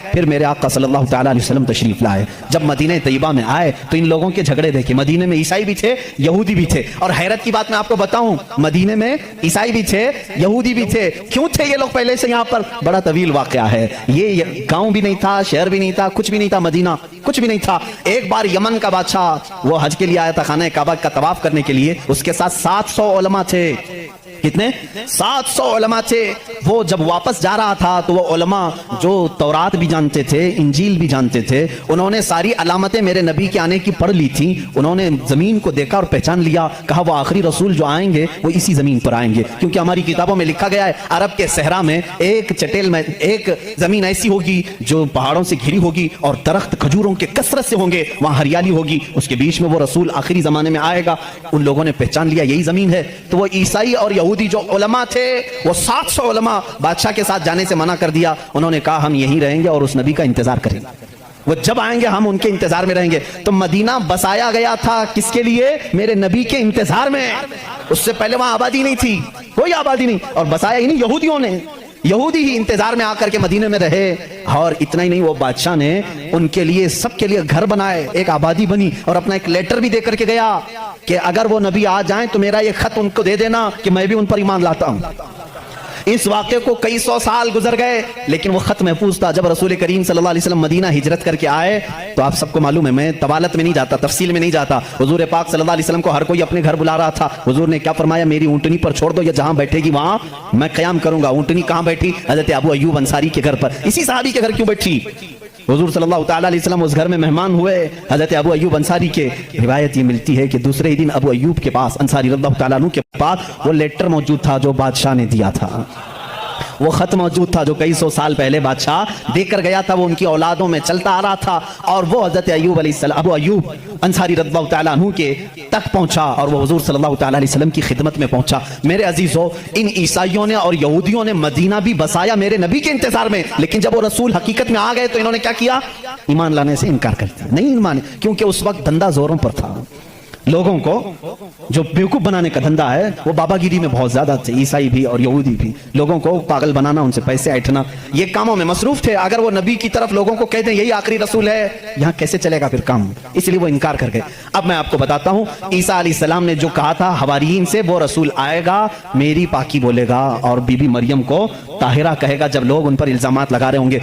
پھر میرے آقا صلی اللہ تعالیٰ علیہ وسلم تشریف لائے. جب مدینہ طیبہ میں آئے تو ان لوگوں کے جھگڑے دیکھے. مدینے میں عیسائی بھی تھے, یہودی بھی تھے. اور حیرت کی بات میں آپ کو بتاؤں, مدینے میں عیسائی بھی تھے, یہودی بھی تھے. کیوں تھے یہ لوگ پہلے سے یہاں پر؟ بڑا طویل واقعہ ہے یہ. گاؤں بھی نہیں تھا, شہر بھی نہیں تھا, کچھ بھی نہیں تھا, مدینہ کچھ بھی نہیں تھا. ایک بار یمن کا بادشاہ وہ حج کے لیے آیا تھا, خانہ کعبہ کا طواف کرنے کے لیے. اس کے ساتھ 700 علماء تھے. کتنے؟ 700 علماء تھے. وہ جب واپس جا رہا تھا تو وہ علماء جو تورات بھی جانتے تھے, انجیل بھی جانتے تھے, انہوں نے ساری علامتیں میرے نبی کے آنے کی پڑھ لی تھیں. انہوں نے زمین کو دیکھا اور پہچان لیا. کہا وہ آخری رسول جو آئیں گے وہ اسی زمین پر آئیں گے, کیونکہ ہماری کتابوں میں لکھا گیا ہے عرب کے صحرا میں ایک چٹیل میں ایک زمین ایسی ہوگی جو پہاڑوں سے گھری ہوگی اور درخت کھجوروں کے کثرت سے ہوں گے, وہاں ہریالی ہوگی, اس کے بیچ میں وہ رسول آخری زمانے میں آئے گا. ان لوگوں نے پہچان لیا یہی زمین ہے. تو وہ عیسائی اور یہودی جو علماء تھے, وہ 700 علماء بادشاہ کے ساتھ جانے سے منع کر دیا. انہوں نے کہا ہم یہیں رہیں گے اور اس نبی کا انتظار کریں گے, وہ جب آئیں گے ہم ان کے انتظار میں رہیں گے. تو مدینہ بسایا گیا تھا کس کے لیے؟ میرے نبی کے انتظار میں. اس سے پہلے وہاں آبادی نہیں تھی, کوئی آبادی نہیں, اور بسایا ہی نہیں یہودیوں نے. یہودی ہی انتظار میں آ کر کے مدینے میں رہے. اور اتنا ہی نہیں, وہ بادشاہ نے ان کے لیے سب کے لیے گھر بنائے, ایک آبادی بنی, اور اپنا ایک لیٹر بھی دے کر کے گیا کہ اگر وہ نبی آ جائیں تو میرا یہ خط ان کو دے دینا کہ میں بھی ان پر ایمان لاتا ہوں. اس واقعے کو کئی سو سال گزر گئے لیکن وہ خط محفوظ تھا. جب رسول کریم صلی اللہ علیہ وسلم مدینہ ہجرت کر کے آئے تو آپ سب کو معلوم ہے, میں طوالت میں نہیں جاتا, تفصیل میں نہیں جاتا, حضور پاک صلی اللہ علیہ وسلم کو ہر کوئی اپنے گھر بلا رہا تھا. حضور نے کیا فرمایا؟ میری اونٹنی پر چھوڑ دو, یا جہاں بیٹھے گی وہاں میں قیام کروں گا. اونٹنی کہاں بیٹھی؟ حضرت ابو ایوب انصاری کے گھر پر. اسی صحابی کے گھر کیوں بیٹھی؟ حضور صلی اللہ تعالیٰ علیہ وسلم اس گھر میں مہمان ہوئے حضرت ابو ایوب انصاری کے. روایت یہ ملتی ہے کہ دوسرے دن ابو ایوب کے پاس, انصاری رضی اللہ تعالیٰ عنہ کے پاس, وہ لیٹر موجود تھا جو بادشاہ نے دیا تھا, وہ خط موجود تھا جو کئی سو سال پہلے بادشاہ دے کر گیا تھا. وہ ان کی اولادوں میں چلتا آ رہا تھا, اور وہ حضرت ایوب علیہ السلام, ابو ایوب انصاری رضی اللہ تعالیٰ عنہ کے تک پہنچا, اور وہ حضور صلی اللہ تعالیٰ علیہ وسلم کی خدمت میں پہنچا. میرے عزیزو, ان عیسائیوں نے اور یہودیوں نے مدینہ بھی بسایا میرے نبی کے انتظار میں, لیکن جب وہ رسول حقیقت میں آ گئے تو انہوں نے کیا کیا؟ ایمان لانے سے انکار کر دیا. نہیں ایمان, کیونکہ اس وقت دھندا زوروں پر تھا. لوگوں کو جو بیوقوف بنانے کا دھندا ہے وہ بابا گیری میں بہت زیادہ تھے, عیسائی بھی اور یہودی بھی. لوگوں کو پاگل بنانا, ان سے پیسے ایٹھنا, یہ کاموں میں مصروف تھے. اگر وہ نبی کی طرف لوگوں کو کہتے ہیں یہی آخری رسول ہے, یہاں کیسے چلے گا پھر کام؟ اس لیے وہ انکار کر گئے. اب میں آپ کو بتاتا ہوں, عیسیٰ علیہ السلام نے جو کہا تھا حواریین سے, وہ رسول آئے گا, میری پاکی بولے گا, اور بی بی مریم کو طاہرہ کہے گا جب لوگ ان پر الزامات لگا رہے ہوں گے.